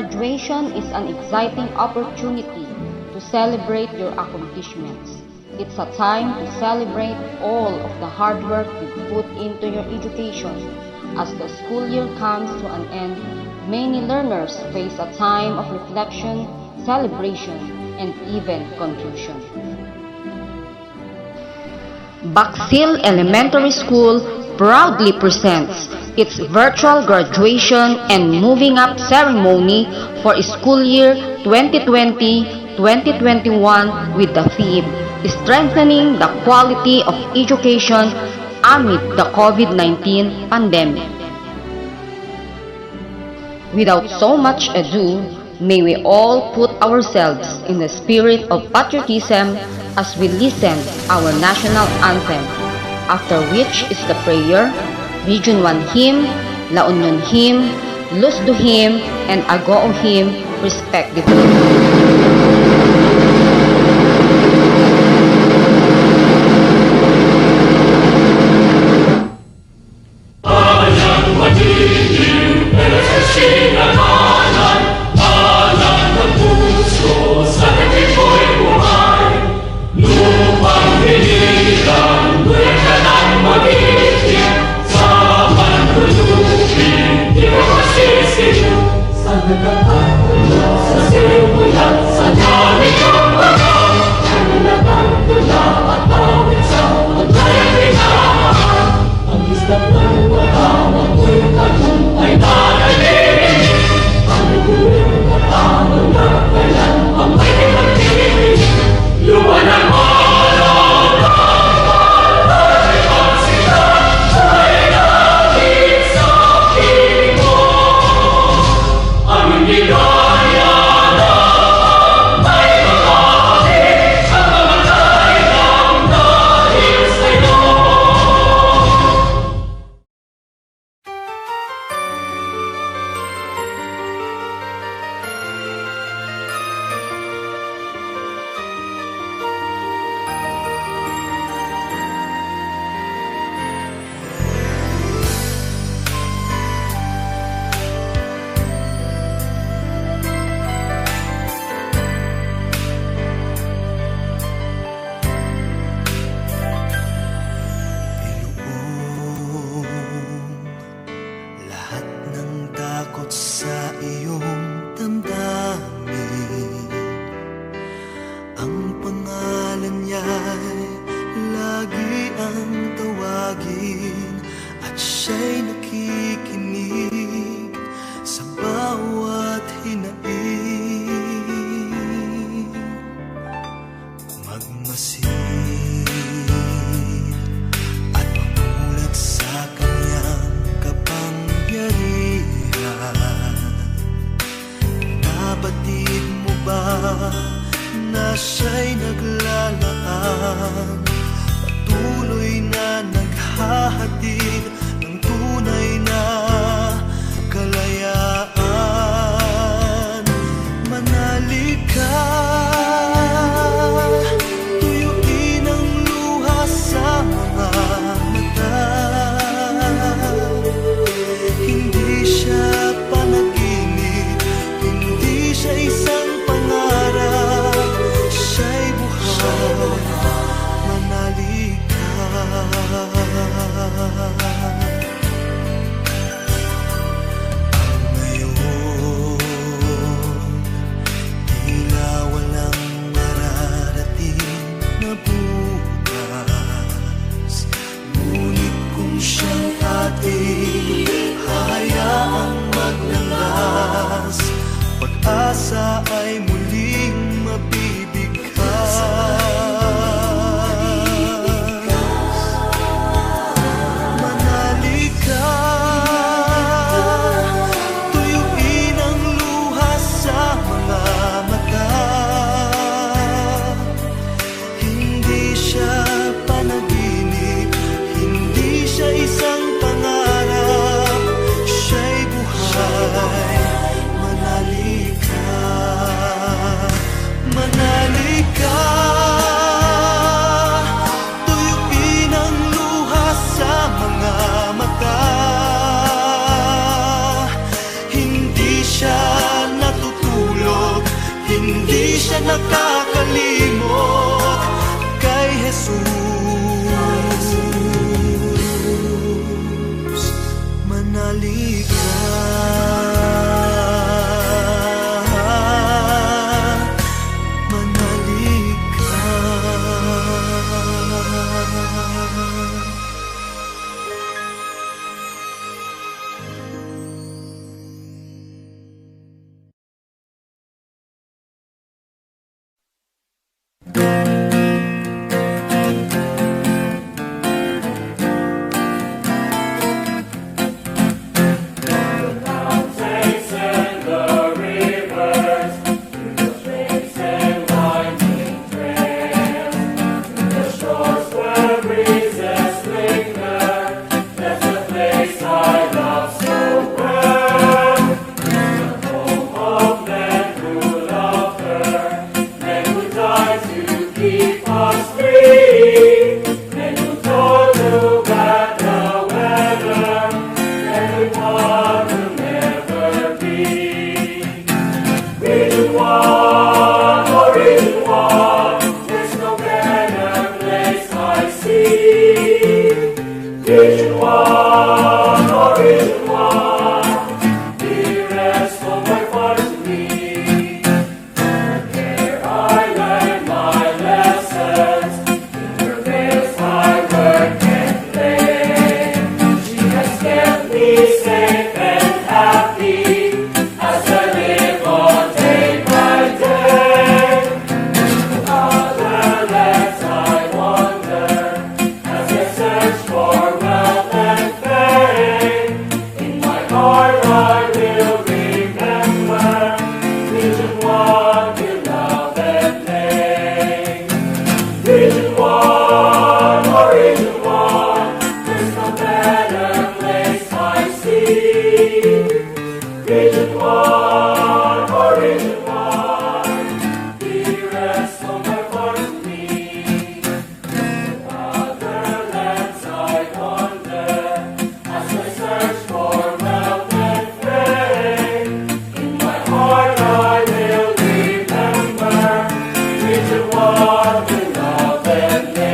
Graduation is an exciting opportunity to celebrate your accomplishments. It's a time to celebrate all of the hard work you put into your education. As the school year comes to an end, many learners face a time of reflection, celebration, and even confusion. Bacsil Elementary School proudly presents its virtual graduation and moving up ceremony for school year 2020-2021 with the theme Strengthening the Quality of Education Amid the COVID-19 Pandemic. Without so much ado, may we all put ourselves in the spirit of patriotism as we listen our national anthem, after which is the prayer, Region 1 hymn, La Union hymn, Luz du hymn, and Agoo hymn respectively. Siya'y nakikinig sa bawat hinaing. Magmasid at mamulat sa kanyang kapangyarihan. Nabatid mo ba na siya'y naglalaan, patuloy na naghahatid ng tunay na kalayaan? Manalig ka, tuyuin ang luha sa mga mata. Hindi siya panaginip, hindi siya isang pangarap, siya'y buhay. nakakalimot kay Jesus. Manalig What the love and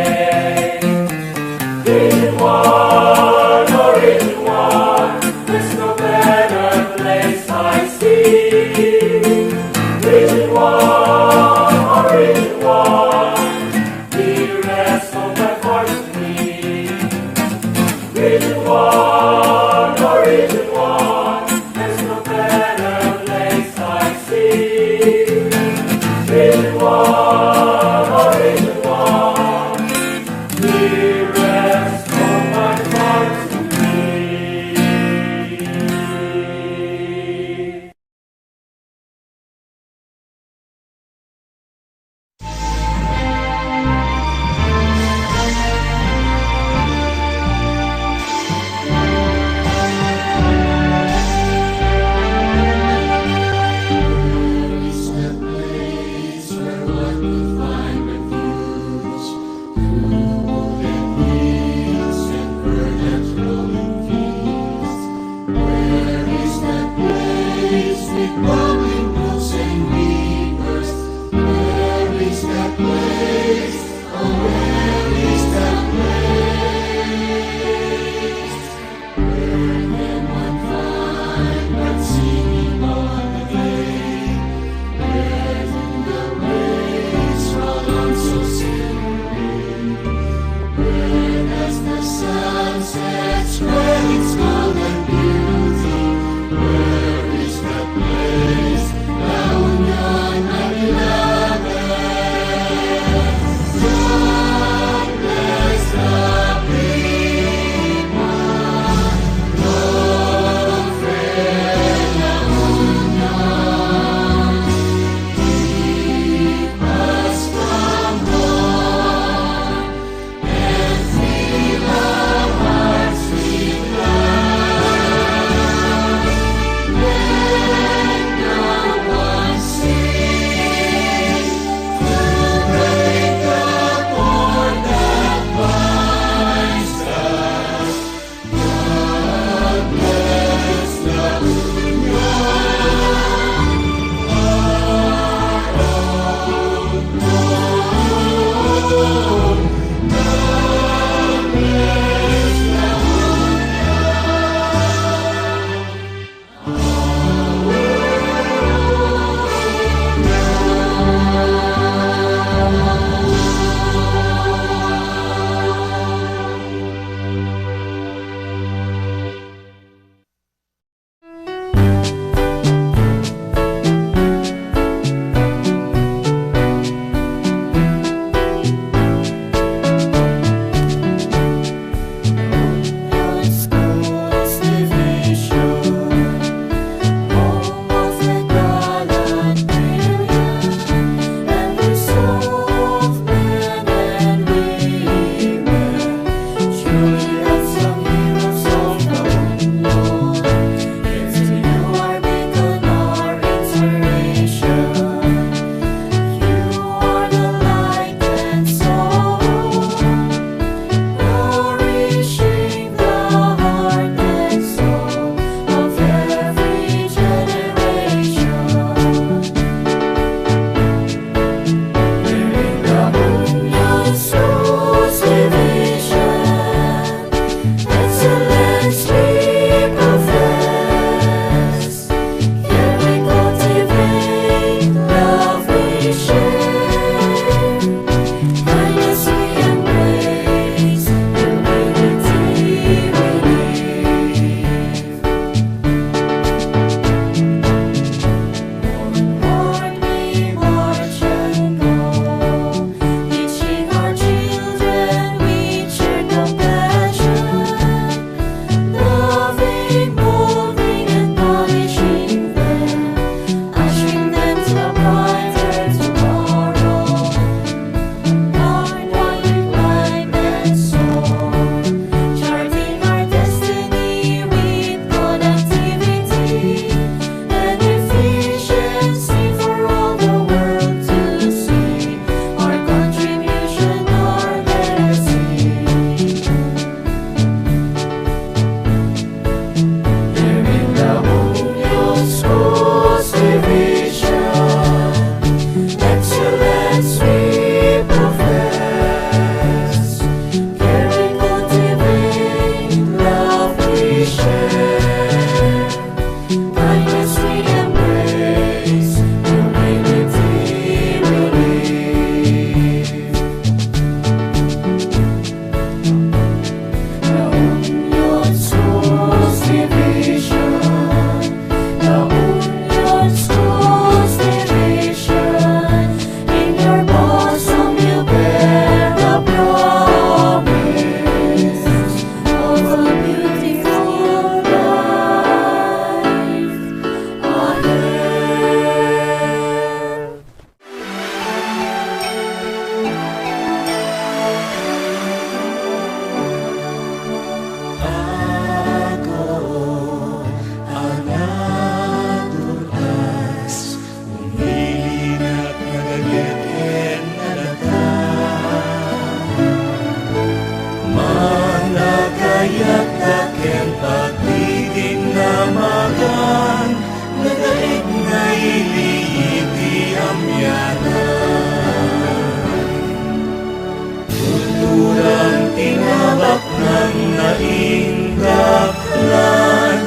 maindaklan,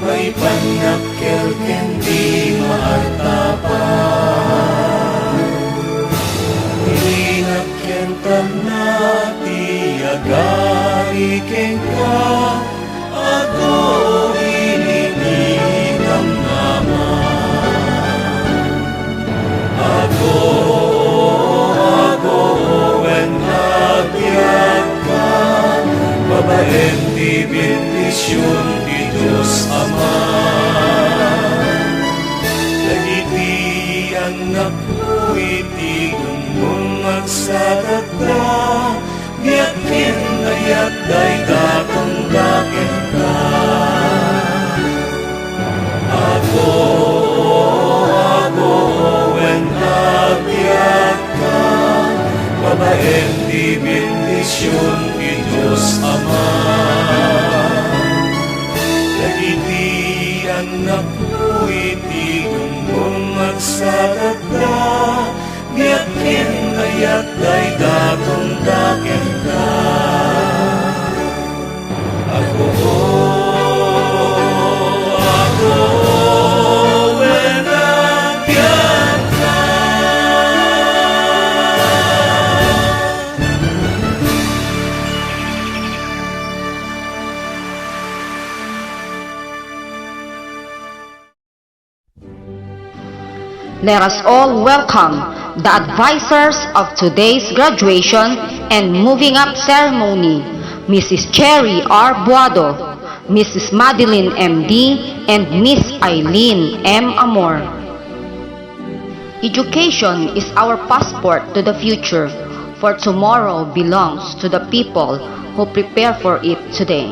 may panakkel kendi maartapan. Inakyan tanati agari kengka, ako ininikam naman. Ako when nagbiag ka, babaen di bendisyon di Diyos Ama. Lagiti ang napuiti kung magsagagda, biyakin ayat day datong dakin ka. Ako when nagbiag ka, babaen di bendisyon di Diyos Ama. Lagiti ang napuiti kung magsagagda, biyakin ayat day datong dakin ka. Ako when nagbiag ka. Let us all welcome the advisors of today's graduation and moving up ceremony, Mrs. Cherry R. Buado, Mrs. Madeline M.D., and Miss Eileen M. Amor. Education is our passport to the future, for tomorrow belongs to the people who prepare for it today.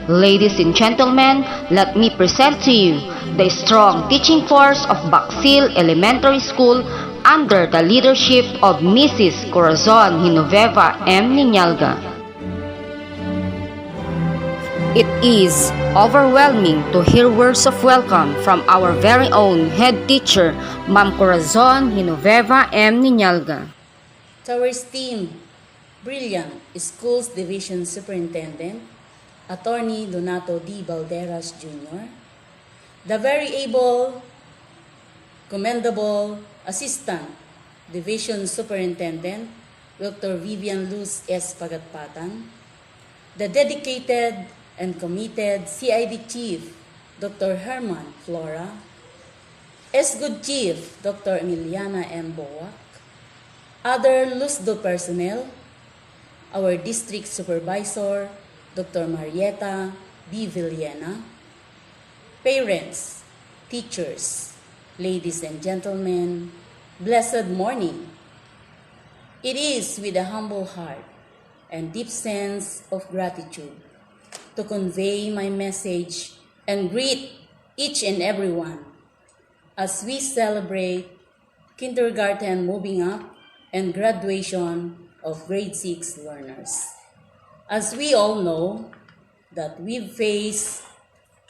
Ladies and gentlemen, let me present to you the strong teaching force of Bacsil Elementary School under the leadership of Mrs. Corazon Hinoveva M. Niñalga. It is overwhelming to hear words of welcome from our very own head teacher, Ma'am Corazon Hinoveva M. Niñalga. To our esteemed, brilliant Schools Division Superintendent, Attorney Donato D. Balderas Jr., the very able, commendable Assistant Division Superintendent, Dr. Vivian Luz S. Pagatpatan, the dedicated and committed CID Chief, Dr. Herman Flora, SGUD Chief, Dr. Emiliana M. Boak, other LUSDO personnel, our District Supervisor, Dr. Marieta B. Villena, parents, teachers, ladies and gentlemen, blessed morning. It is with a humble heart and deep sense of gratitude to convey my message and greet each and everyone as we celebrate kindergarten moving up and graduation of grade 6 learners. As we all know that we've faced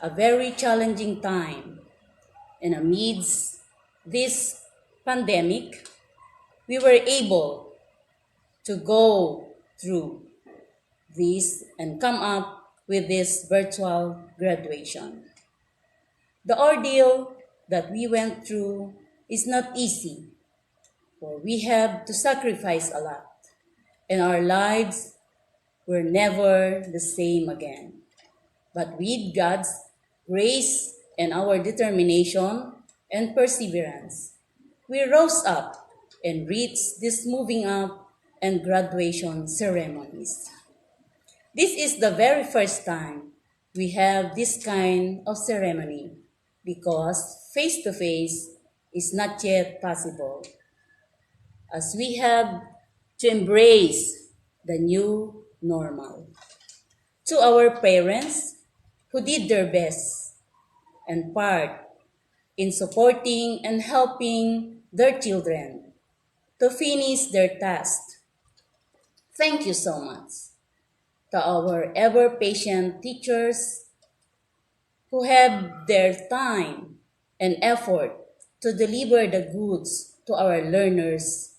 a very challenging time, and amidst this pandemic, we were able to go through this and come up with this virtual graduation. The ordeal that we went through is not easy, for we had to sacrifice a lot, and our lives were never the same again. But with God's grace and our determination and perseverance, we rose up and reached this moving up and graduation ceremonies. This is the very first time we have this kind of ceremony because face-to-face is not yet possible, as we have to embrace the new normal. To our parents who did their best and part in supporting and helping their children to finish their task, thank you so much. To our ever-patient teachers who had their time and effort to deliver the goods to our learners,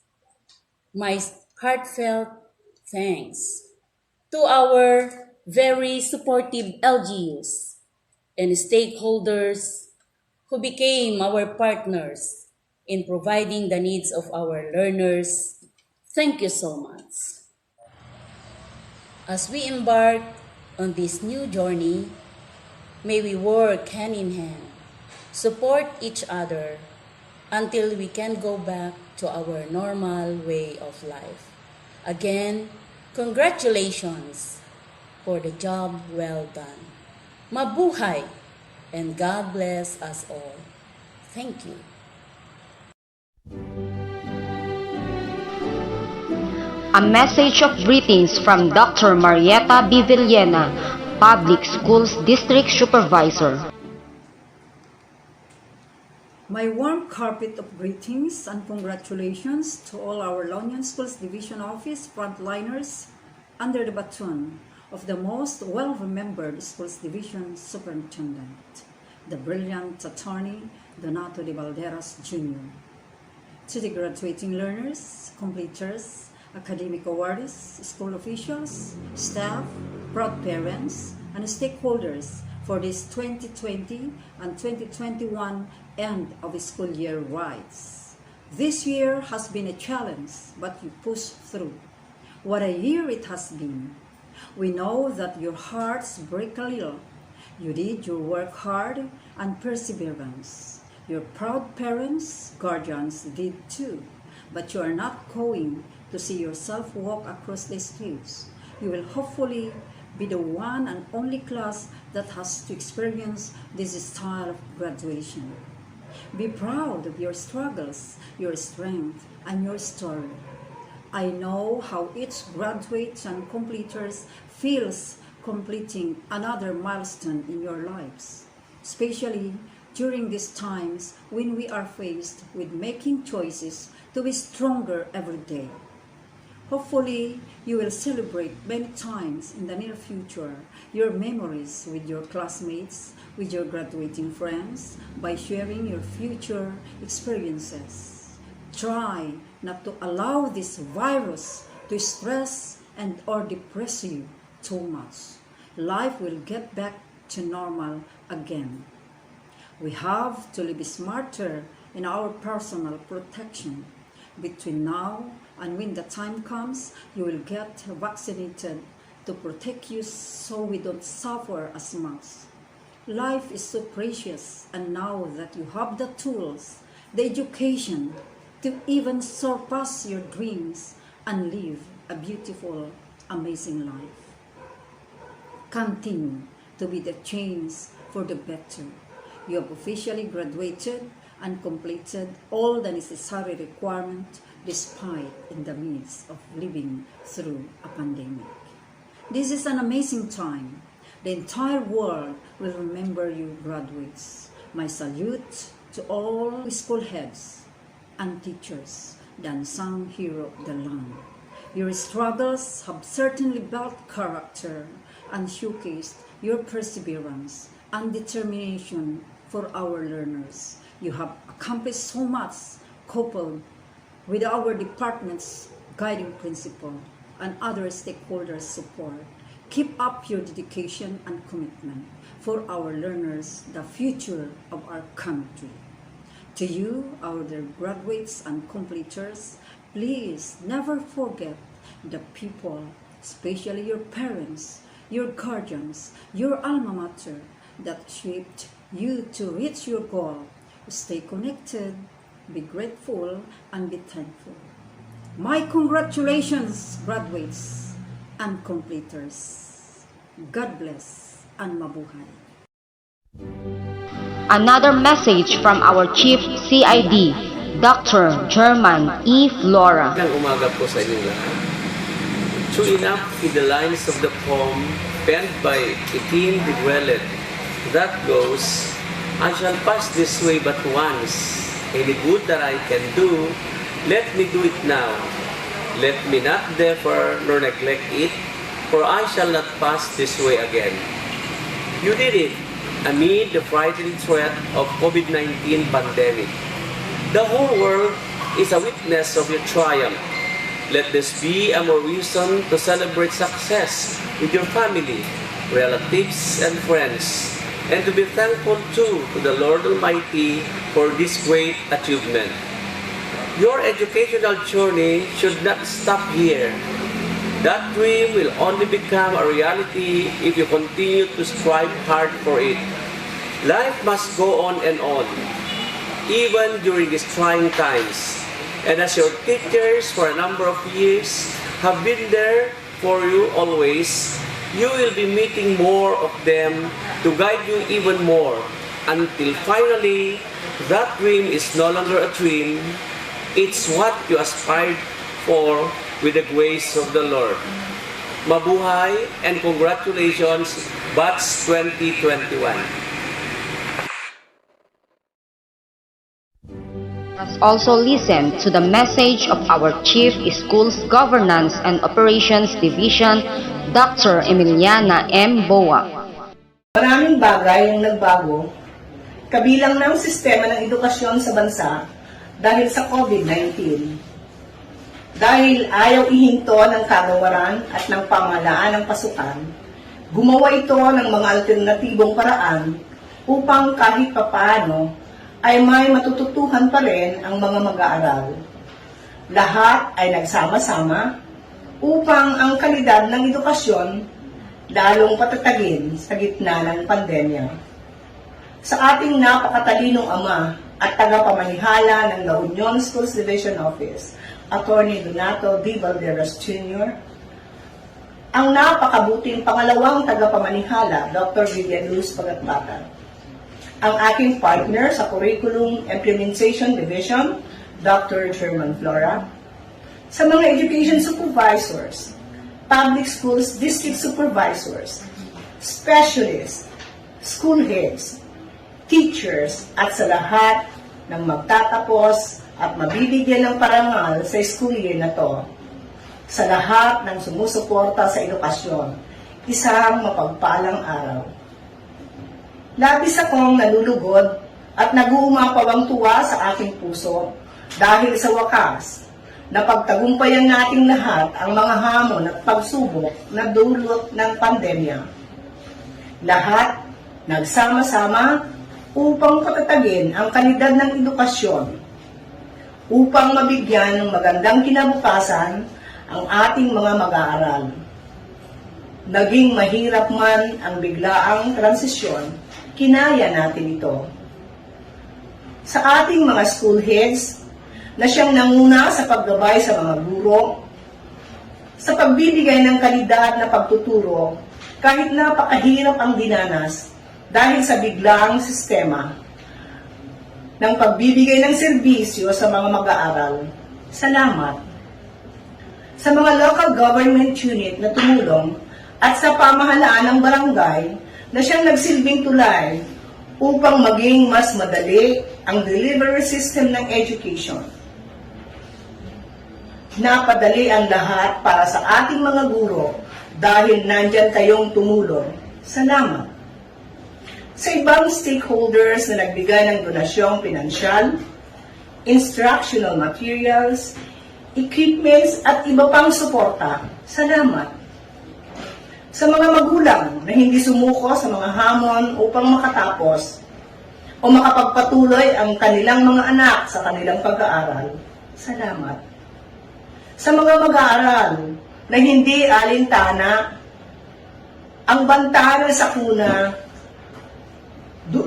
my heartfelt thanks. To our very supportive LGUs, and stakeholders who became our partners in providing the needs of our learners. Thank you so much. As we embark on this new journey, may we work hand in hand, support each other until we can go back to our normal way of life. Again, congratulations for the job well done. Mabuhay, and God bless us all. Thank you. A message of greetings from Dr. Marieta B. Villena, Public Schools District Supervisor. My warm carpet of greetings and congratulations to all our La Union Schools Division Office frontliners under the baton of the most well-remembered Schools Division Superintendent, the brilliant attorney Donato de Valderas Jr. To the graduating learners, completers, academic awardees, school officials, staff, proud parents, and stakeholders for this 2020 and 2021 end of the school year rides. This year has been a challenge, but you pushed through. What a year it has been. We know that your hearts break a little. You did your work hard and perseverance. Your proud parents, guardians did too, but you are not going to see yourself walk across the streets. You will hopefully be the one and only class that has to experience this style of graduation. Be proud of your struggles, your strength, and your story. I know how each graduates and completers feels completing another milestone in your lives, especially during these times when we are faced with making choices to be stronger every day. Hopefully, you will celebrate many times in the near future your memories with your classmates, with your graduating friends, by sharing your future experiences. Try not to allow this virus to stress and or depress you too much. Life will get back to normal again. We have to live smarter in our personal protection. Between now and when the time comes, you will get vaccinated to protect you so we don't suffer as much. Life is so precious, and now that you have the tools, the education to even surpass your dreams and live a beautiful, amazing life. Continue to be the change for the better. You have officially graduated and completed all the necessary requirements despite in the midst of living through a pandemic. This is an amazing time. The entire world will remember you graduates. My salute to all school heads and teachers, the unsung hero of the land. Your struggles have certainly built character and showcased your perseverance and determination for our learners. You have accomplished so much, coupled with our department's guiding principle and other stakeholders' support. Keep up your dedication and commitment for our learners, the future of our country. To you, our dear graduates and completers, please never forget the people, especially your parents, your guardians, your alma mater that shaped you to reach your goal. Stay connected, be grateful, and be thankful. My congratulations, graduates and completers. God bless and mabuhay. Another message from our Chief CID, Dr. German E. Flora. Magandang umaga po sa inyong lahat. True enough in the lines of the poem penned by Etienne de Guelet that goes, I shall pass this way but once. Any good that I can do, let me do it now. Let me not therefore nor neglect it, for I shall not pass this way again. You did it amid the frightening threat of COVID-19 pandemic. The whole world is a witness of your triumph. Let this be a more reason to celebrate success with your family, relatives, and friends, and to be thankful too to the Lord Almighty for this great achievement. Your educational journey should not stop here. That dream will only become a reality if you continue to strive hard for it. Life must go on and on, even during these trying times. And as your teachers for a number of years have been there for you always, you will be meeting more of them to guide you even more until finally that dream is no longer a dream. It's what you aspired for with the grace of the Lord. Mabuhay and congratulations, Batch 2021. Let's also listen to the message of our Chief Schools Governance and Operations Division, Dr. Emiliana M. Boa. Maraming bagay ang nagbago, kabilang ng sistema ng edukasyon sa bansa dahil sa COVID-19. Dahil ayaw ihinto ng kagawaran at ng pamahalaan ng pasukan, gumawa ito ng mga alternatibong paraan upang kahit papaano ay may matututuhan pa rin ang mga mag-aaral. Lahat ay nagsama-sama upang ang kalidad ng edukasyon lalong patatagin sa gitna ng pandemya. Sa ating napakatalinong ama at tagapamanihala ng La Union Schools Division Office, Attorney Donato D. Valderas Jr., ang napakabuting pangalawang tagapamanihala, Dr. Vivian Luz Pagatbatan, ang aking partner sa Curriculum Implementation Division, Dr. German Flora, sa mga education supervisors, public schools district supervisors, specialists, school heads, teachers, at sa lahat ng magtatapos at mabibigyan ng parangal sa school year na to. Sa lahat ng sumusuporta sa edukasyon, isang mapagpalang araw. Labis akong nalulugod at nag-uumapaw ang tuwa sa aking puso dahil sa wakas, napagtagumpayan nating lahat ang mga hamon at pagsubok na dulot ng pandemya. Lahat nagsama-sama upang patatagin ang kalidad ng edukasyon, upang mabigyan ng magandang kinabukasan ang ating mga mag-aaral. Naging mahirap man ang biglaang transisyon, kinaya natin ito. Sa ating mga school heads na siyang nanguna sa paggabay sa mga guro, sa pagbibigay ng kalidad na pagtuturo kahit napakahirap ang dinanas dahil sa biglaang sistema ng pagbibigay ng serbisyo sa mga mag-aaral. Salamat. Sa mga local government unit na tumulong at sa pamahalaan ng barangay na siyang nagsilbing tulay upang maging mas madali ang delivery system ng education. Napadali ang lahat para sa ating mga guro dahil nandyan kayong tumulong. Salamat. Sa ibang stakeholders na nagbigay ng donasyong pinansyal, instructional materials, equipments at iba pang suporta, salamat. Sa mga magulang na hindi sumuko sa mga hamon upang makatapos o makapagpatuloy ang kanilang mga anak sa kanilang pag-aaral, salamat. Sa mga mag-aaral na hindi alintana ang banta ng sakuna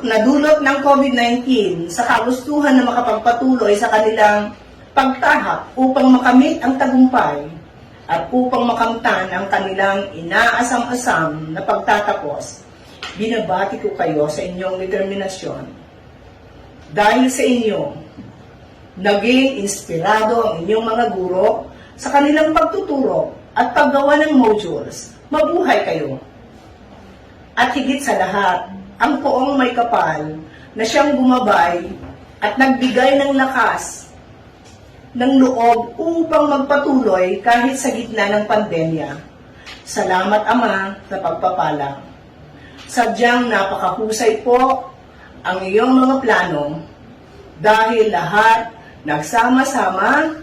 na dulot ng COVID-19 sa kagustuhan na makapagpatuloy sa kanilang pagtahak upang makamit ang tagumpay at upang makamtan ang kanilang inaasam-asam na pagtatapos, binabati ko kayo sa inyong determinasyon. Dahil sa inyo, naging inspirado ang inyong mga guro sa kanilang pagtuturo at paggawa ng modules. Mabuhay kayo. At higit sa lahat, ang poong may kapal na siyang gumabay at nagbigay ng lakas ng loob upang magpatuloy kahit sa gitna ng pandemya. Salamat, Ama, sa pagpapala. Sadyang napakahusay po ang iyong mga plano dahil lahat nagsama-sama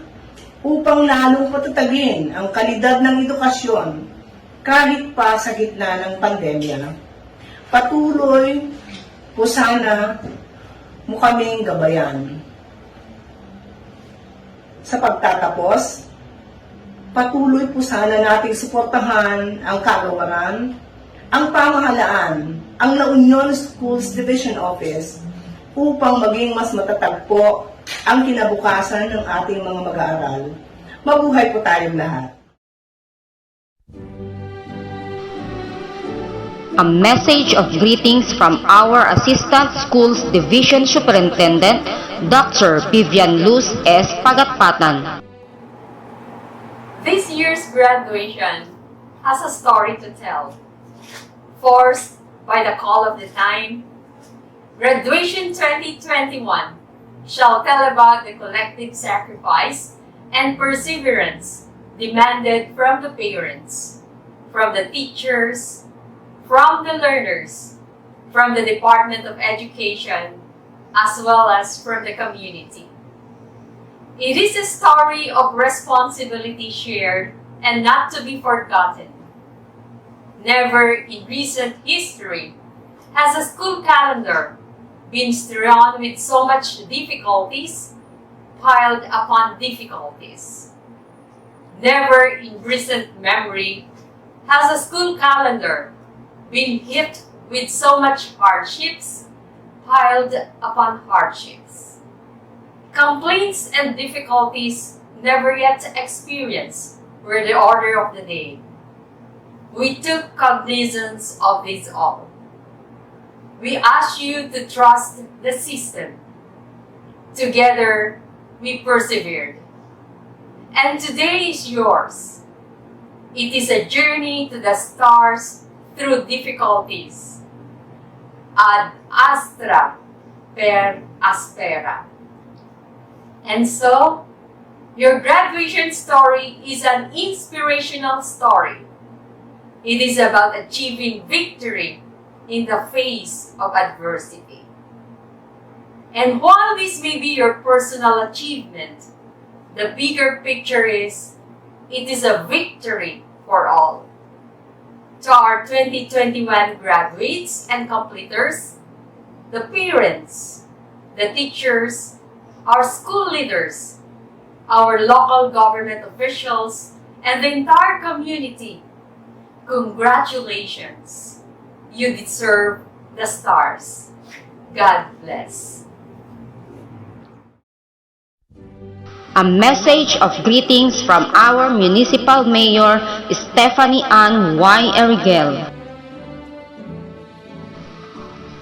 upang lalong patatagin ang kalidad ng edukasyon kahit pa sa gitna ng pandemya. Patuloy po sana mo kaming gabayan. Sa pagtatapos, patuloy po sana nating suportahan ang kagawaran, ang pamahalaan, ang La Union Schools Division Office upang maging mas matatag po ang kinabukasan ng ating mga mag-aaral. Mabuhay po tayong lahat. A message of greetings from our Assistant Schools Division Superintendent, Dr. Vivian Luz S. Pagatpatan. This year's graduation has a story to tell. Forced by the call of the time, Graduation 2021 shall tell about the collective sacrifice and perseverance demanded from the parents, from the teachers, from the learners, from the Department of Education, as well as from the community. It is a story of responsibility shared and not to be forgotten. Never in recent history has a school calendar been strewn with so much difficulties piled upon difficulties. Never in recent memory has a school calendar been hit with so much hardships piled upon hardships. Complaints and difficulties never yet experienced were the order of the day. We took cognizance of this all. We ask you to trust the system. Together, we persevered. And today is yours. It is a journey to the stars through difficulties. Ad astra per aspera. And so, your graduation story is an inspirational story. It is about achieving victory in the face of adversity. And while this may be your personal achievement, the bigger picture is, it is a victory for all. To our 2021 graduates and completers, the parents, the teachers, our school leaders, our local government officials, and the entire community, congratulations. You deserve the stars. God bless. A message of greetings from our Municipal Mayor, Stephanie Ann Y. Erigel.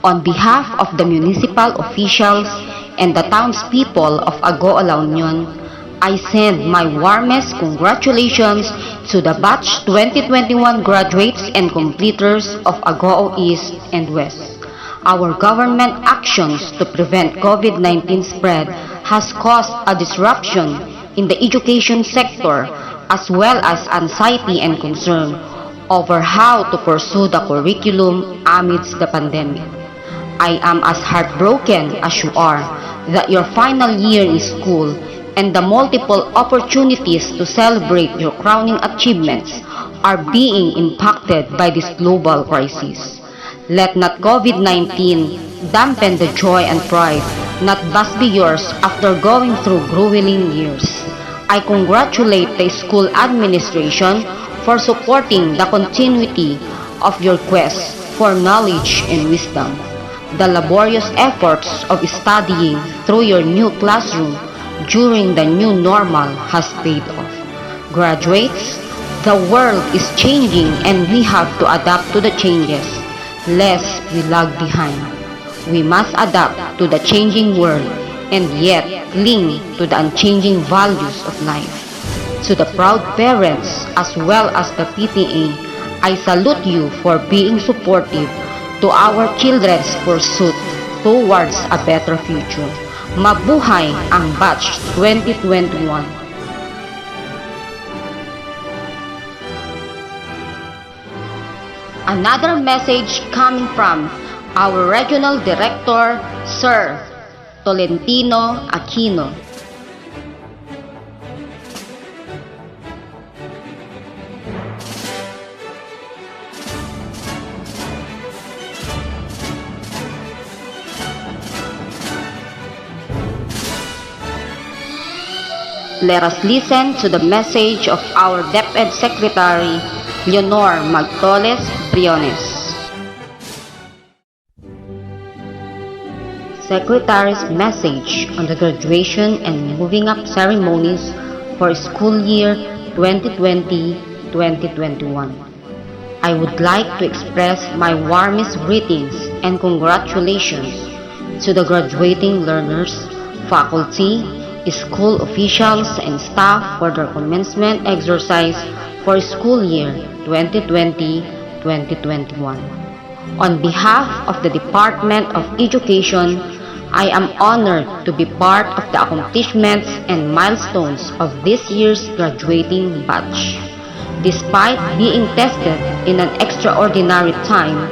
On behalf of the municipal officials and the townspeople of Agoo La Union, I send my warmest congratulations to the batch 2021 graduates and completers of Agoo East and West. Our government actions to prevent COVID-19 spread has caused a disruption in the education sector as well as anxiety and concern over how to pursue the curriculum amidst the pandemic. I am as heartbroken as you are that your final year in school and the multiple opportunities to celebrate your crowning achievements are being impacted by this global crisis. Let not COVID-19 dampen the joy and pride that must be yours after going through grueling years. I congratulate the school administration for supporting the continuity of your quest for knowledge and wisdom. The laborious efforts of studying through your new classroom during the new normal has paid off. Graduates, the world is changing and we have to adapt to the changes, lest we lag behind. We must adapt to the changing world and yet cling to the unchanging values of life. To the proud parents as well as the PTA, I salute you for being supportive to our children's pursuit towards a better future. Mabuhay ang batch 2021. Another message coming from our Regional Director, Sir Tolentino Aquino. let us listen to the message of our DepEd Secretary, Leonor Magtoles Briones. Secretary's message on the graduation and moving up ceremonies for school year 2020-2021. I would like to express my warmest greetings and congratulations to the graduating learners, faculty, school officials, and staff for their commencement exercise for school year 2020-2021. On behalf of the Department of Education, I am honored to be part of the accomplishments and milestones of this year's graduating batch. Despite being tested in an extraordinary time,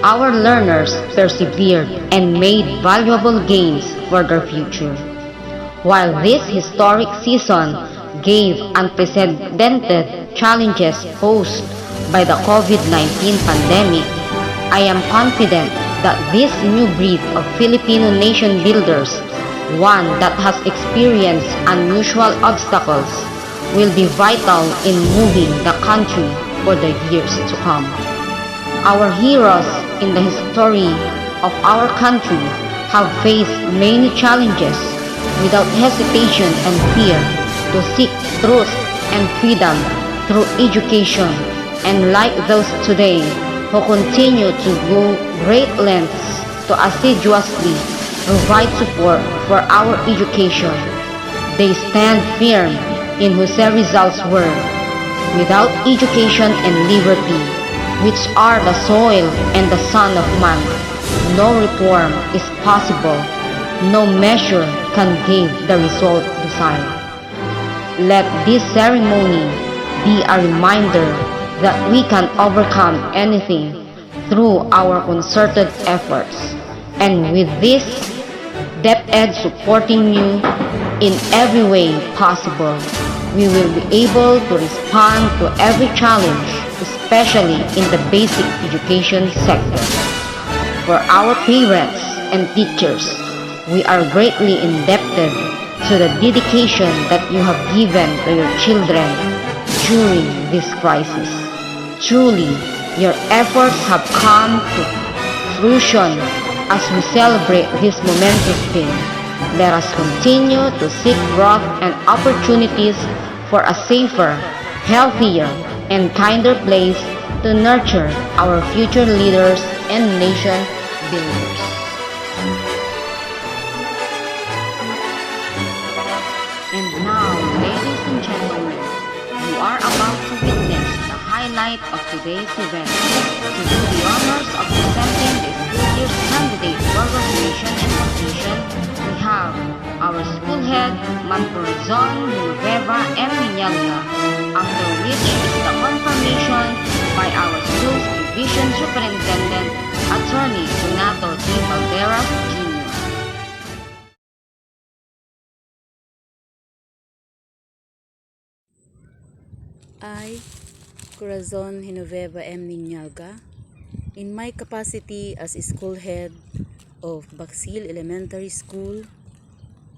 our learners persevered and made valuable gains for their future. While this historic season gave unprecedented challenges posed by the COVID-19 pandemic, I am confident that this new breed of Filipino nation builders, one that has experienced unusual obstacles, will be vital in moving the country for the years to come. Our heroes in the history of our country have faced many challenges without hesitation and fear to seek truth and freedom through education, and like those today who continue to go great lengths to assiduously provide support for our education, they stand firm in whose results were, without education and liberty, which are the soil and the son of man, no reform is possible, no measure can give the result desired. Let this ceremony be a reminder that we can overcome anything through our concerted efforts. And with this, DepEd supporting you in every way possible, we will be able to respond to every challenge, especially in the basic education sector. For our parents and teachers, we are greatly indebted to the dedication that you have given to your children during this crisis. Truly, your efforts have come to fruition as we celebrate this momentous day. Let us continue to seek growth and opportunities for a safer, healthier, and kinder place to nurture our future leaders and nation builders. And now, ladies and gentlemen, you are about to witness the highlight of today's event. To do the honors of presenting the school year's candidate for graduation and completion, we have our school head, Ma'am Corazon Nueva M. Minyalga, after which is the confirmation by our school's division superintendent, Attorney Donato T. Valderas, Jr. I, Corazon Genoveva M. Niñalga, in my capacity as school head of Bacsil Elementary School,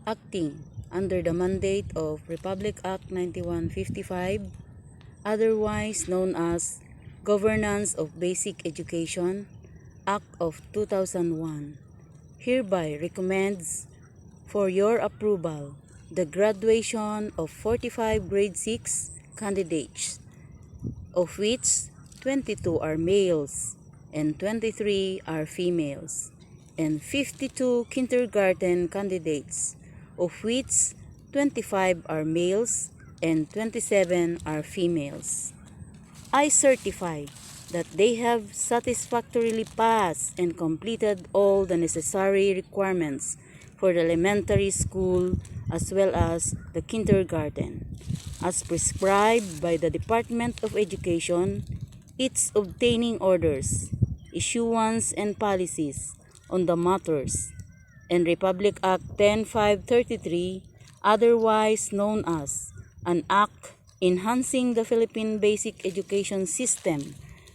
acting under the mandate of Republic Act 9155, otherwise known as Governance of Basic Education, Act of 2001, hereby recommends for your approval the graduation of 45 grade 6 candidates, of which 22 are males and 23 are females, and 52 kindergarten candidates, of which 25 are males and 27 are females. I certify that they have satisfactorily passed and completed all the necessary requirements for the elementary school as well as the kindergarten, as prescribed by the Department of Education, its obtaining orders, issuance and policies on the matters, and Republic Act 10533, otherwise known as an act enhancing the Philippine basic education system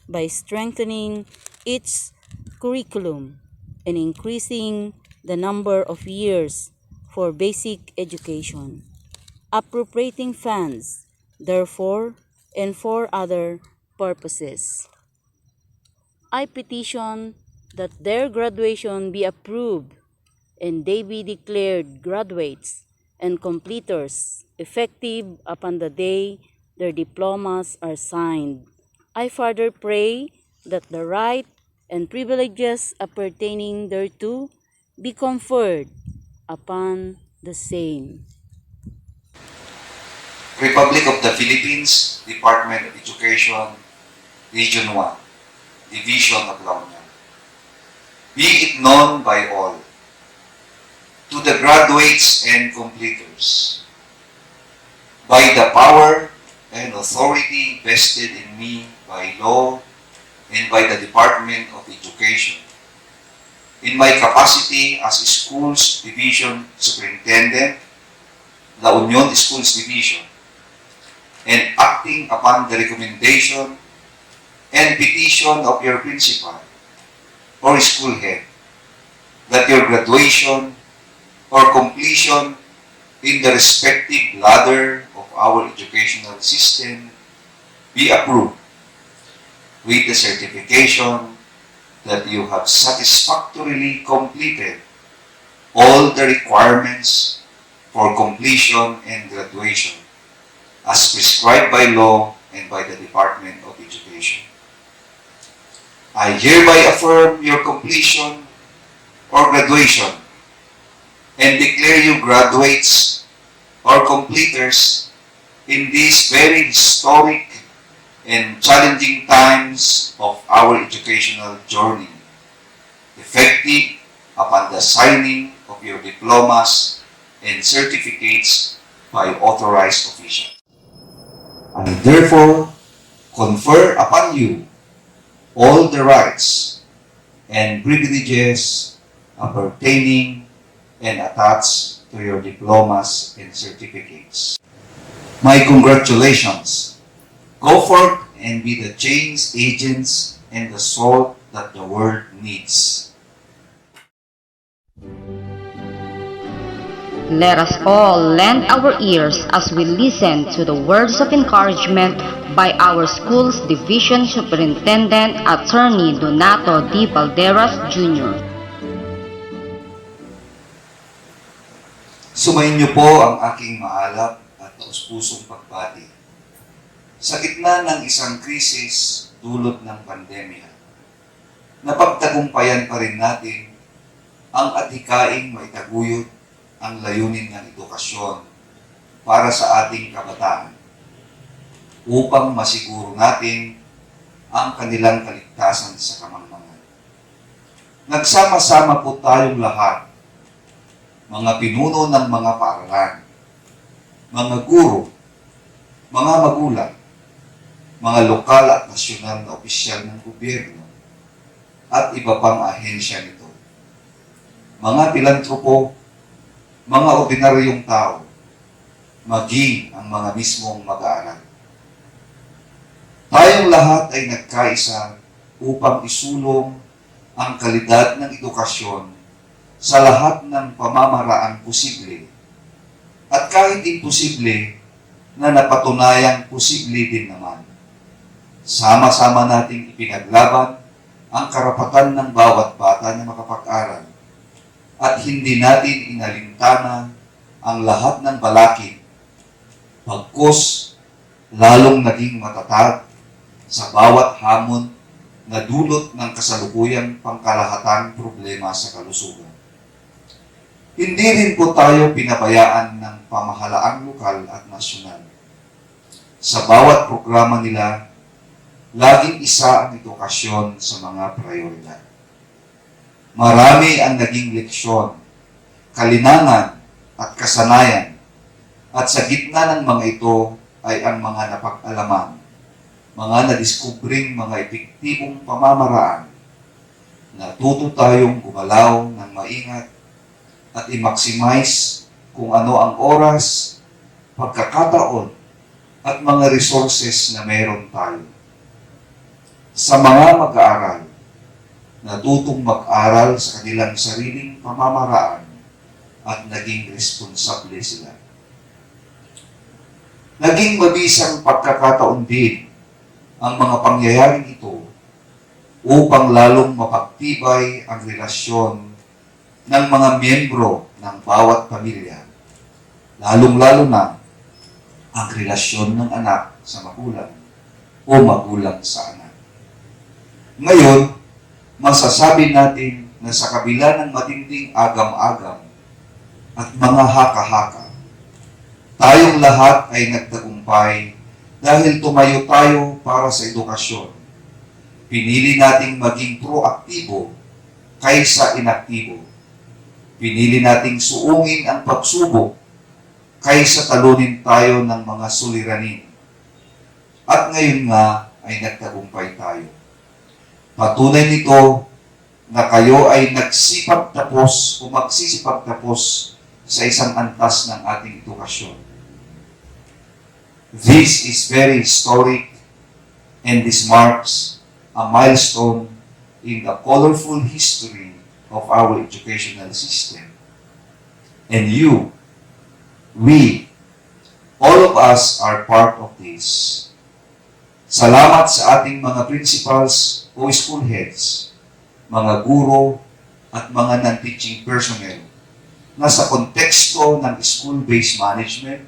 by strengthening its curriculum and increasing the number of years for basic education. appropriating funds, therefore, and for other purposes. I petition that their graduation be approved and they be declared graduates and completers effective upon the day their diplomas are signed. I further pray that the right and privileges appertaining thereto be conferred upon the same. Republic of the Philippines, Department of Education, Region 1, Division of La Union. Be it known by all, to the graduates and completers, by the power and authority vested in me by law and by the Department of Education, in my capacity as Schools Division Superintendent, La Union Schools Division, and acting upon the recommendation and petition of your principal or school head, that your graduation or completion in the respective ladder of our educational system be approved with the certification that you have satisfactorily completed all the requirements for completion and graduation as prescribed by law and by the Department of Education. I hereby affirm your completion or graduation and declare you graduates or completers in these very historic and challenging times of our educational journey, effective upon the signing of your diplomas and certificates by authorized officials. I therefore confer upon you all the rights and privileges appertaining and attached to your diplomas and certificates. My congratulations. Go forth and be the change agents and the salt that the world needs. Let us all lend our ears as we listen to the words of encouragement by our school's Division Superintendent Attorney Donato D. Valderas Jr. Sumayin niyo po ang aking maalap at taus-pusong pagbati. Sa gitna ng isang krisis dulot ng pandemya, napagtagumpayan pa rin natin ang adhikaing maitaguyod ang layunin ng edukasyon para sa ating kabataan upang masiguro natin ang kanilang kaligtasan sa kamangmangan. Nagsama-sama po tayong lahat, mga pinuno ng mga paaralan, mga guro, mga magulang, mga lokal at nasyonal na opisyal ng gobyerno, at iba pang ahensya nito. Mga pilantropo, mga ordinaryong tao, maging ang mga mismong mag-aaral. Tayong lahat ay nagkaisa upang isulong ang kalidad ng edukasyon sa lahat ng pamamaraang posible at kahit imposible na napatunayang posible din naman. Sama-sama nating ipinaglaban ang karapatan ng bawat bata na makapag-aral at hindi natin inalintana ang lahat ng balakid, pagkos lalong naging matatag sa bawat hamon na dulot ng kasalukuyang pangkalahatang problema sa kalusugan. Hindi rin po tayo pinabayaan ng pamahalaang lokal at nasyonal. Sa bawat programa nila, laging isa ang edukasyon sa mga prioridad. Marami ang naging leksyon, kalinangan at kasanayan, at sa gitna ng mga ito ay ang mga napag-alaman, mga nadiskubring mga epektibong pamamaraan. Natuto tayong gumalaw ng maingat at i-maximize kung ano ang oras, pagkakataon, at mga resources na meron tayo. Sa mga mag-aaral, natutong mag-aral sa kanilang sariling pamamaraan at naging responsable sila. Naging mabisang pagkakataon din ang mga pangyayaring ito upang lalong mapagtibay ang relasyon ng mga miyembro ng bawat pamilya, lalong-lalo na ang relasyon ng anak sa magulang o magulang sa anak. Ngayon, masasabi natin na sa kabila ng matinding agam-agam at mga haka-haka, tayong lahat ay nagtagumpay dahil tumayo tayo para sa edukasyon. Pinili nating maging proaktibo kaysa inaktibo. Pinili nating suungin ang pagsubok kaysa talunin tayo ng mga suliranin. At ngayon nga ay nagtagumpay tayo. Patunay nito na kayo ay nagsipagtapos o magsisipagtapos sa isang antas ng ating edukasyon. This is very historic and this marks a milestone in the colorful history of our educational system. And you, we, all of us are part of this. Salamat sa ating mga principals o school heads, mga guro at mga non-teaching personnel na sa konteksto ng school-based management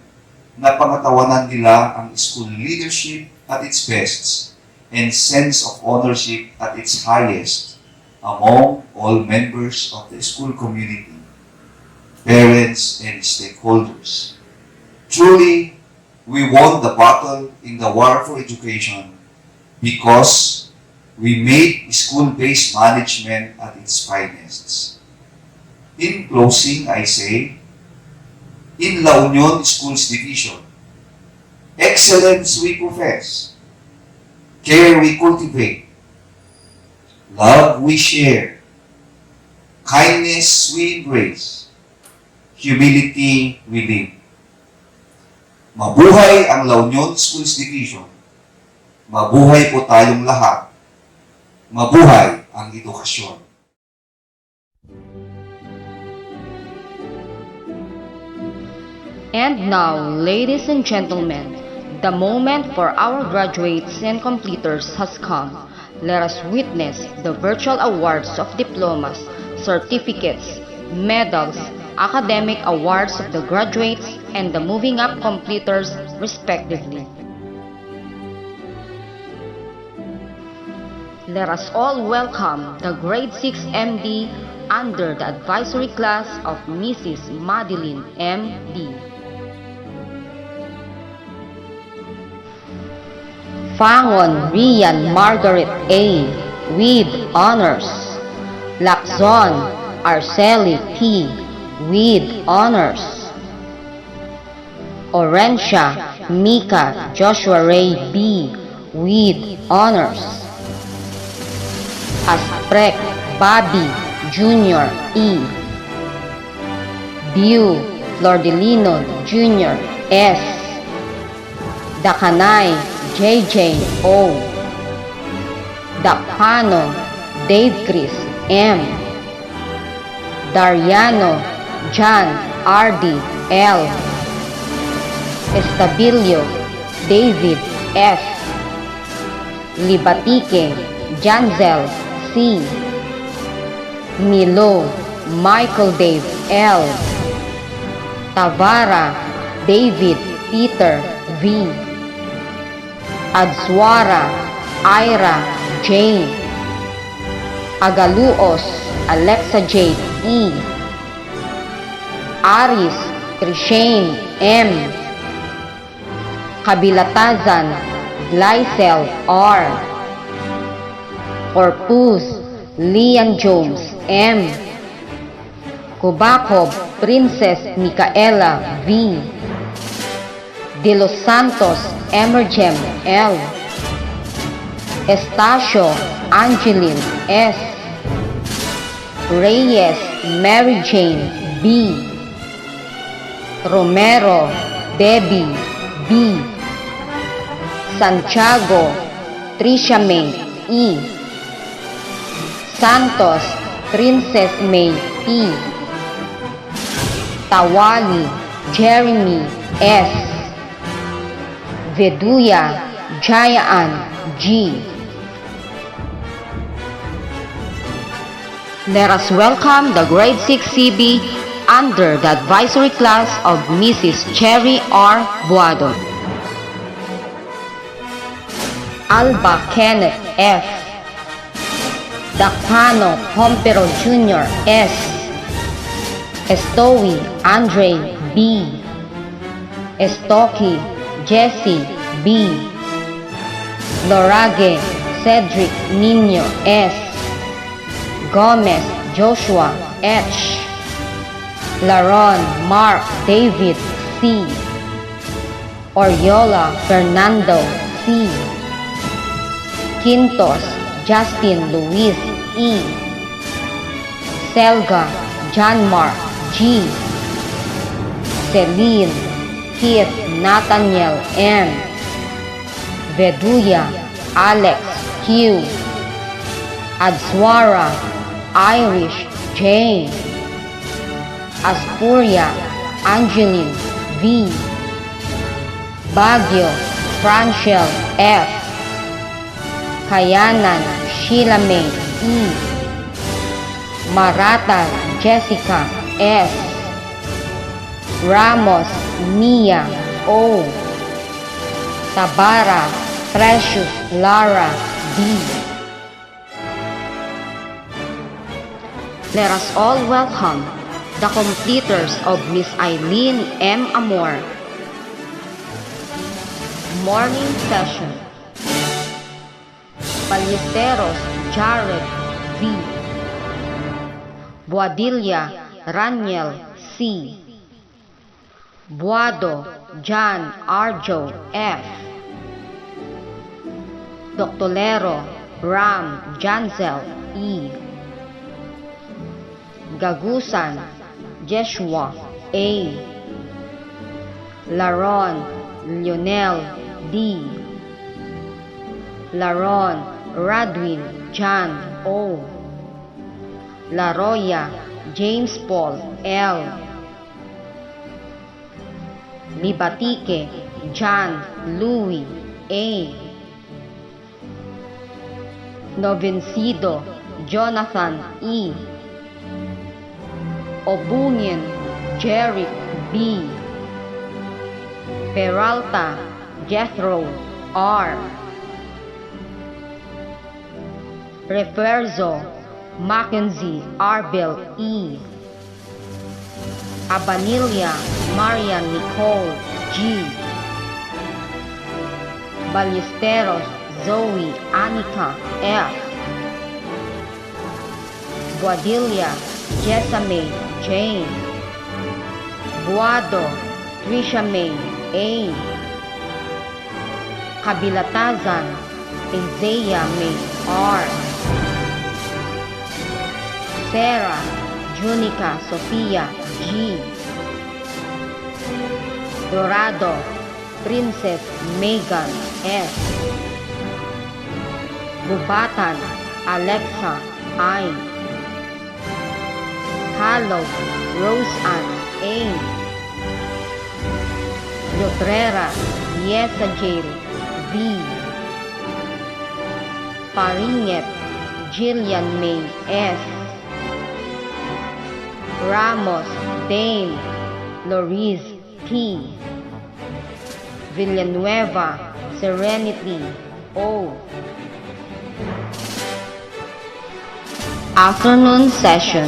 na pangatawanan nila ang school leadership at its best and sense of ownership at its highest among all members of the school community, parents, and stakeholders. Truly, we won the battle in the war for education because we made school-based management at its finest. In closing, I say, in La Union Schools Division, excellence we profess, care we cultivate, love we share, kindness we embrace, humility we live. Mabuhay ang La Union Schools Division. Mabuhay po tayong lahat. Mabuhay ang edukasyon. And now, ladies and gentlemen, the moment for our graduates and completers has come. Let us witness the virtual awards of diplomas, certificates, medals, academic awards of the graduates and the moving up completers respectively. Let us all welcome the grade 6 MD under the advisory class of Mrs. Madeline M.D. Fangon Rian Margaret A. with honors. Lacson Arceli P. with honors. Orensia Mika Joshua Ray B. with honors. Asprek Bobby Jr. E. Biu Flordelino Jr. S. Dakanay JJ O. Dakpano Dave Chris M. Dariano John R.D. L. Estabilio David F. Libatique Janzel C. Milo Michael Dave L. Tavara David Peter V. Adswara Ira Jane. Agaluos Alexa J. E. Aris Trishane M. Kabilatazan Lysel R. Corpus Lian Jones M. Kubakob Princess Micaela V. De Los Santos Emergem L. Estacio Angeline S. Reyes Mary Jane B. Romero Debbie B. Santiago Tricia May E. Santos Princess May P. Tawali Jeremy S. Veduya Jayaan G. Let us welcome the grade 6 CB under the advisory class of Mrs. Cherry R. Buado. Alba Kenneth F. Dacano Pompero Jr. S. Estoy Andre B. Estoki Jesse B. Lorage Cedric Nino S. Gomez Joshua H. Laron Mark David C. Oriola Fernando C. Quintos Justin Luis E. Selga John Mark G. Celine Keith Nathaniel N. Veduya Alex Q. Adswara Irish J. Aspuria Angeline V. Baguio Franchel F. Kayanan Sheila May E. Marata Jessica S. Ramos Mia O. Tabara Precious Lara D. Let us all welcome the completers of Miss Eileen M. Amor. Morning session. Ballesteros Jared V. Boadilla Raniel C. Buado John Arjo F. Doctolero Ram Jansel E. Gagusan Jeshua A. Laron Lionel D. Laron Radwin John O. Laroya James Paul L. Libatique John Louis A. Novencido Jonathan E. Obungin Jeric B. Peralta Jethro R. Referzo Mackenzie Arbel E. Abanilia Marian Nicole G. Ballesteros Zoe Anika F. Boadilla Jessame Jane. Buado Trisha May A. Kabilatazan Isaiah May R. Sarah Junica Sofia G. Dorado Princess Megan S. Bubatan Alexa I. Halo Roseanne A. Yotrera Yesa Jail V. Paringet Jillian May S. Ramos Dame Loris T. Villanueva Serenity O. Afternoon session.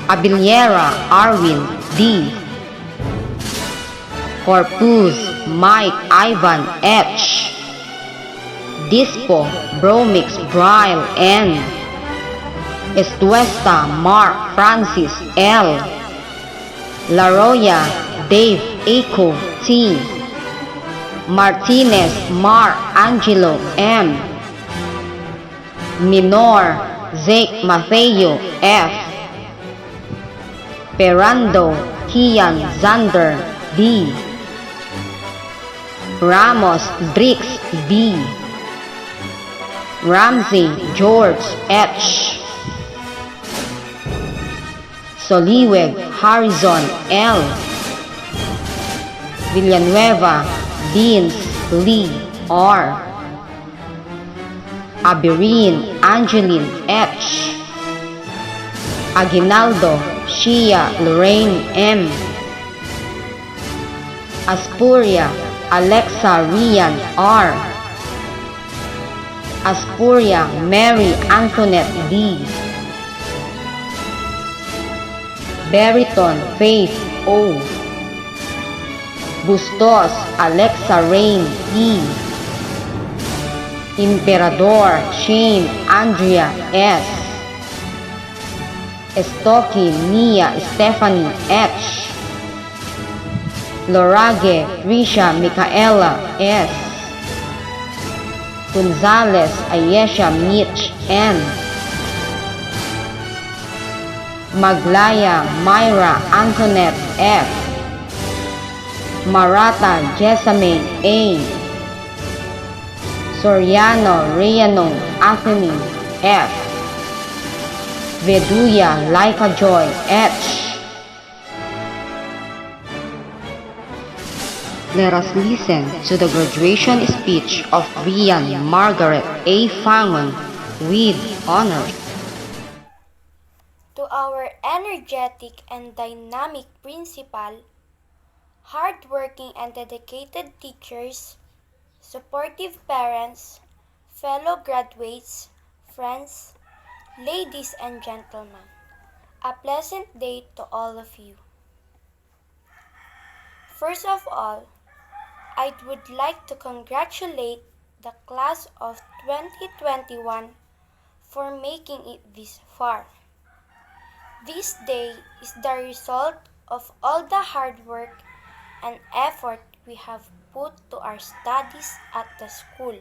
Abiliera Arwin D. Corpus Mike Ivan H. Dispo Bromix Bryle N. Estuesta Mark Francis L. Laroya Dave Eco T. Martinez Mark Angelo M. Minor Zeke Mateo F. Perando Kian Zander D. Ramos Drix B. Ramsey George H. Soliweg Harrison L. Villanueva Deans Lee R. Abirin Angeline H. Aguinaldo Shia Lorraine M. Aspuria Alexa Rian R. Aspuria Mary Antoinette D. Beriton Faith O. Bustos Alexa Rain E. Emperador Shane Andrea S. Estoki Nia Stephanie H. Lorage Risha Micaela S. Gonzales Ayesha Mitch N. Maglaya Myra Antoinette F. Marata Jessamine A. Soriano Rayano Anthony F. Veduya Laika Joy H. Let us listen to the graduation speech of Rian Margaret A. Fangon with honors. To our energetic and dynamic principal, hardworking and dedicated teachers, supportive parents, fellow graduates, friends, ladies and gentlemen, a pleasant day to all of you. First of all, I would like to congratulate the class of 2021 for making it this far. This day is the result of all the hard work and effort we have put to our studies at the school.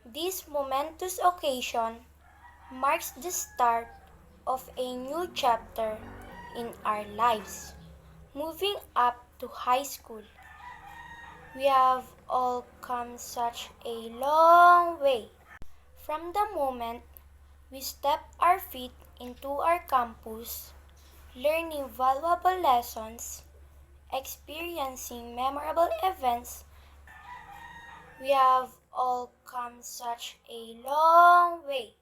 This momentous occasion marks the start of a new chapter in our lives, moving up to high school. We have all come such a long way from the moment we step our feet into our campus, learning valuable lessons, experiencing memorable events. We have all come such a long way,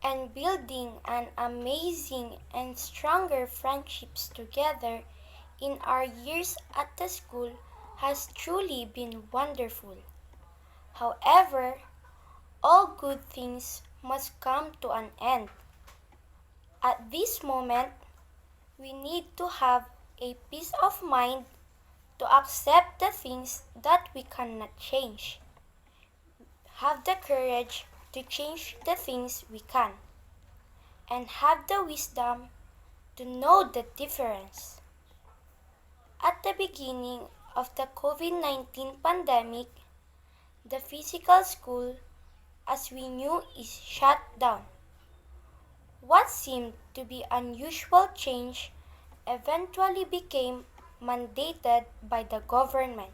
and building an amazing and stronger friendships together in our years at the school has truly been wonderful. However, all good things must come to an end. At this moment, we need to have a peace of mind to accept the things that we cannot change. Have the courage to change the things we can, and have the wisdom to know the difference. At the beginning of the COVID-19 pandemic, the physical school, as we knew, is shut down. What seemed to be unusual change eventually became mandated by the government.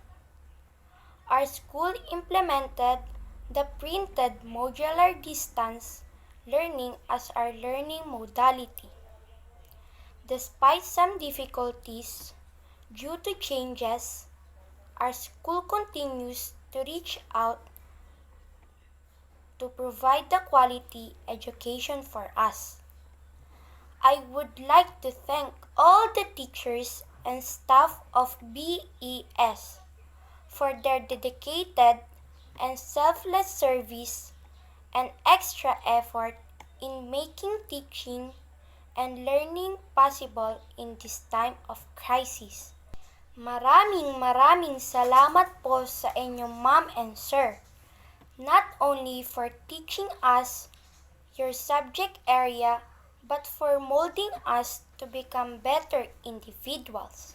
Our school implemented the printed modular distance learning as our learning modality. Despite some difficulties due to changes, our school continues to reach out to provide the quality education for us. I would like to thank all the teachers and staff of BES for their dedicated and selfless service and extra effort in making teaching and learning possible in this time of crisis. Maraming salamat po sa inyong ma'am and sir, not only for teaching us your subject area, but for molding us to become better individuals.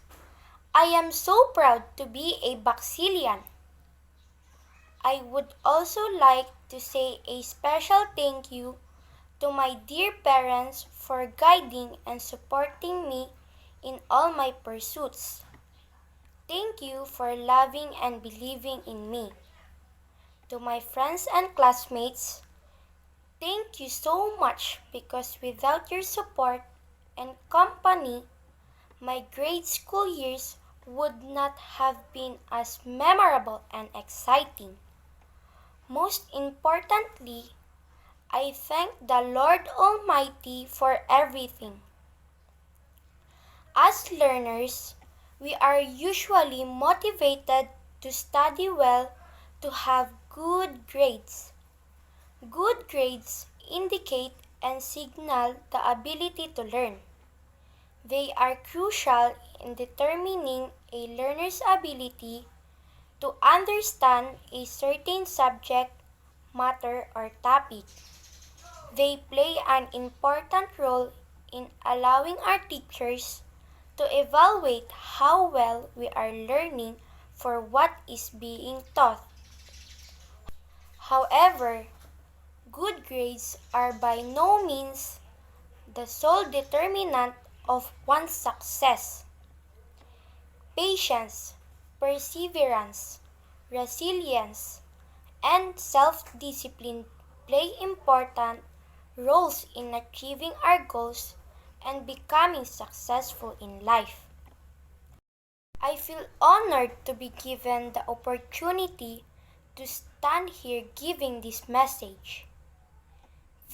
I am so proud to be a Bacsilian. I would also like to say a special thank you to my dear parents for guiding and supporting me in all my pursuits. Thank you for loving and believing in me. To my friends and classmates, thank you so much, because without your support and company, my grade school years would not have been as memorable and exciting. Most importantly, I thank the Lord Almighty for everything. As learners, we are usually motivated to study well to have good grades. Good grades indicate and signal the ability to learn. They are crucial in determining a learner's ability to understand a certain subject, matter, or topic. They play an important role in allowing our teachers to evaluate how well we are learning for what is being taught. However, good grades are by no means the sole determinant of one's success. Patience, perseverance, resilience, and self-discipline play important roles in achieving our goals and becoming successful in life. I feel honored to be given the opportunity to stand here giving this message.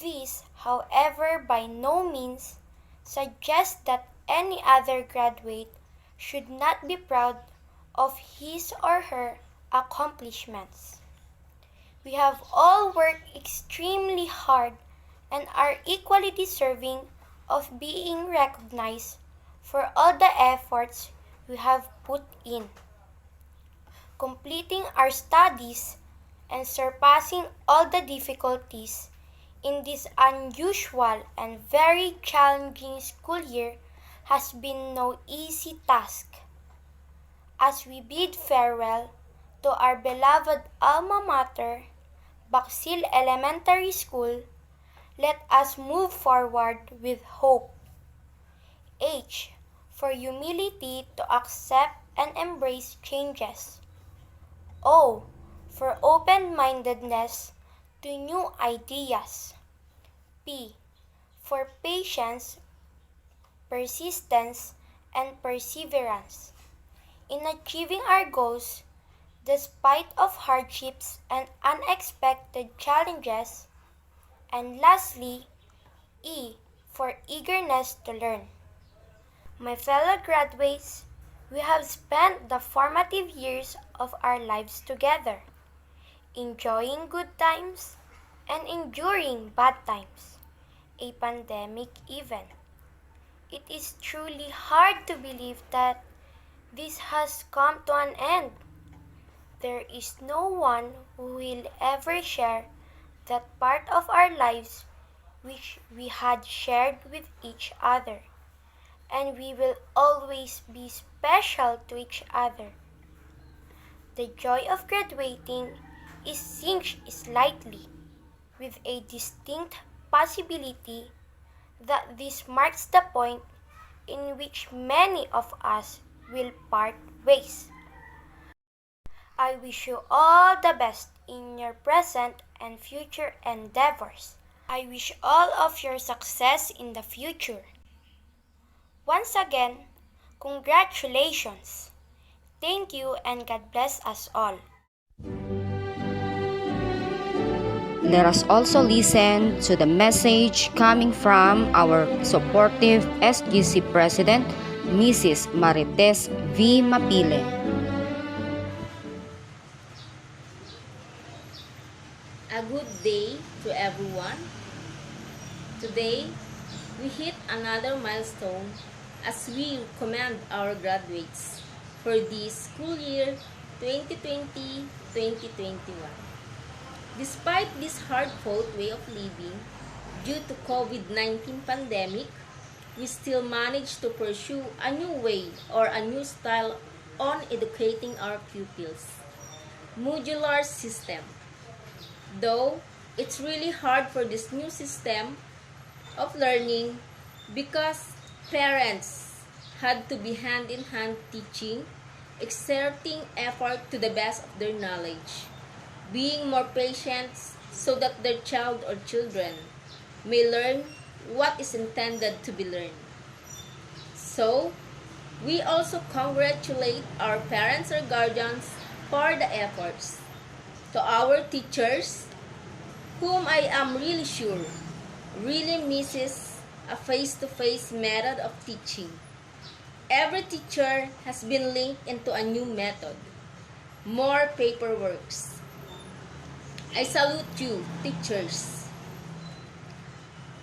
This, however, by no means suggests that any other graduate should not be proud of his or her accomplishments. We have all worked extremely hard and are equally deserving of being recognized for all the efforts we have put in. Completing our studies and surpassing all the difficulties in this unusual and very challenging school year has been no easy task. As we bid farewell to our beloved alma mater, Bacsil Elementary School, let us move forward with hope. H. For humility to accept and embrace changes. O. For open-mindedness to new ideas. P. For patience, persistence, and perseverance in achieving our goals despite of hardships and unexpected challenges. And lastly, E. For eagerness to learn. My fellow graduates, we have spent the formative years of our lives together, enjoying good times and enduring bad times, a pandemic even. It is truly hard to believe that this has come to an end. There is no one who will ever share that part of our lives which we had shared with each other, and we will always be special to each other. The joy of graduating is singed slightly, with a distinct possibility that this marks the point in which many of us will part ways. I wish you all the best in your present and future endeavors. I wish all of your success in the future. Once again, congratulations. Thank you and God bless us all. Let us also listen to the message coming from our supportive SGC President, Mrs. Marites V. Mapile. A good day to everyone. Today, we hit another milestone as we commend our graduates for this school year 2020-2021. Despite this hard-fought way of living due to COVID-19 pandemic, we still managed to pursue a new way or a new style on educating our pupils. Modular system. Though it's really hard for this new system of learning because parents had to be hand-in-hand teaching, exerting effort to the best of their knowledge, being more patient so that their child or children may learn what is intended to be learned. So, We also congratulate our parents or guardians for the efforts. To our teachers, whom I am really sure really misses a face-to-face method of teaching. Every teacher has been linked into a new method, more paperworks. I salute you, teachers.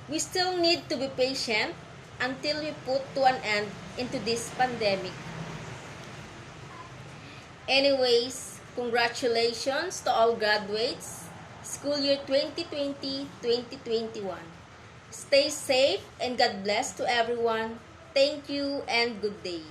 We still need to be patient until we put to an end into this pandemic. Anyways, congratulations to all graduates, school year 2020-2021. Stay safe and God bless to everyone. Thank you and good day.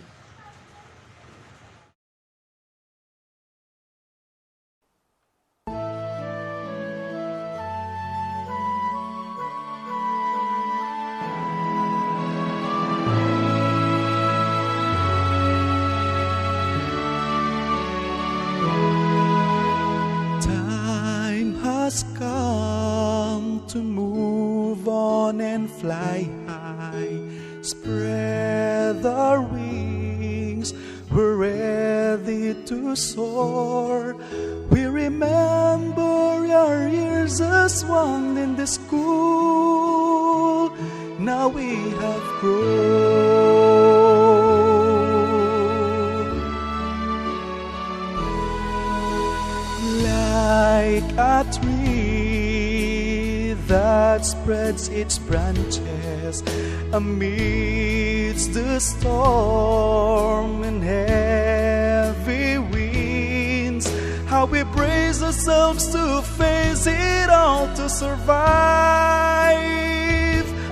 Time has come to move on and fly high. Spread our wings, we're ready to soar. We remember our years as one in the school. Now we have grown like a tree that spreads its branches amidst the storm and heavy winds. How we brace ourselves to face it all, to survive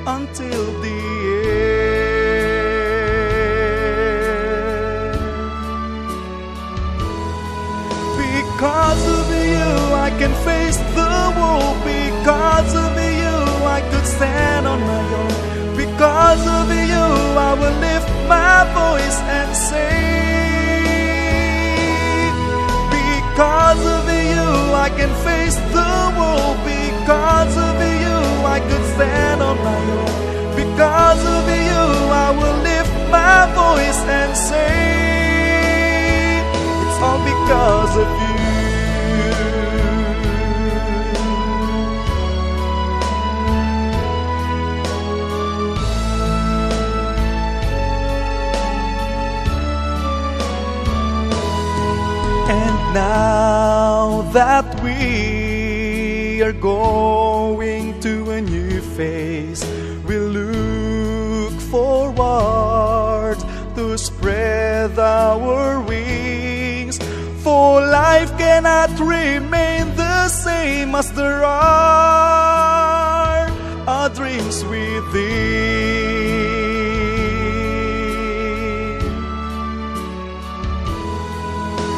until the end. Because of you I can face the world. Because of you I could stand on my own. Because of you I will lift my voice and say, because of you I can face the world. Because of you I could stand on my own. Because of you I will lift my voice and say, it's all because of you. And now that we are going to a new phase, we look forward to spread our wings. For life cannot remain the same as there are our dreams within.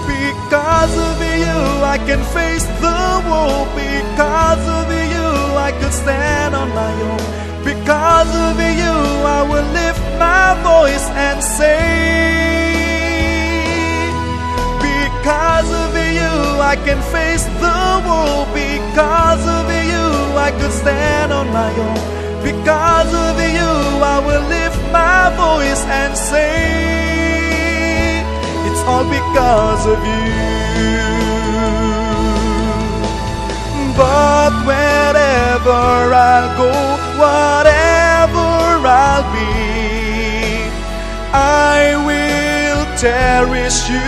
Because of you I can face the world. Because of you I could stand on my own. Because of you I will lift my voice and say, because of you I can face the world. Because of you I could stand on my own. Because of you I will lift my voice and say, it's all because of you. But wherever I'll go, whatever I'll be, I will cherish you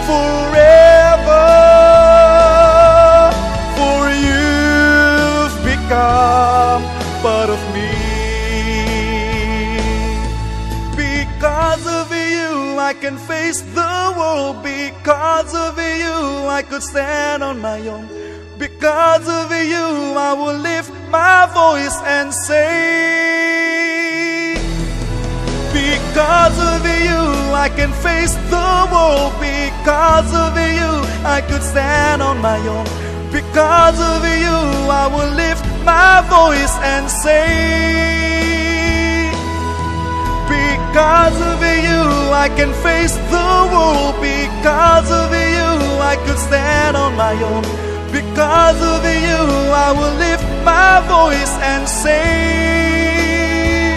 forever. For you've become part of me. Because of you I can face the world. Because of you I could stand on my own. Because of you I will lift my voice and say, because of you I can face the world. Because of you I could stand on my own. Because of you I will lift my voice and say, because of you I can face the world. Because of you I could stand on my own. Because of you I will lift my voice and say,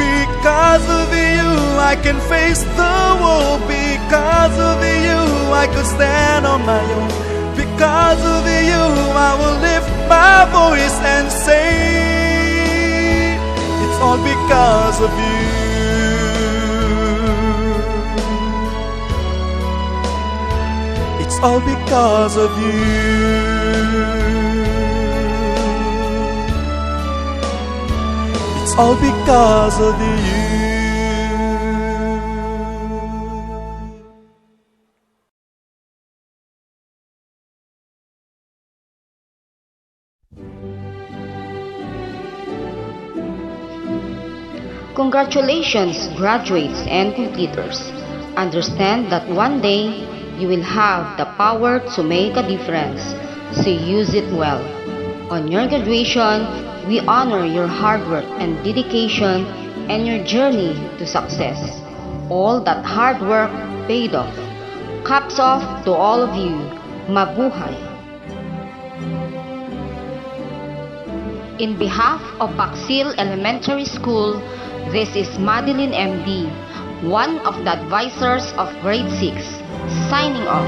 because of you I can face the world. Because of you, I could stand on my own. Because of you, I will lift my voice and say, it's all because of you. It's all because of you. It's all because of you. Congratulations, graduates and completers. Understand that one day you will have the power to make a difference, so use it well. On your graduation, we honor your hard work and dedication and your journey to success. All that hard work paid off. Caps off to all of you. Mabuhay! In behalf of Bacsil Elementary School, this is Madeline MD, one of the advisors of Grade 6, signing off.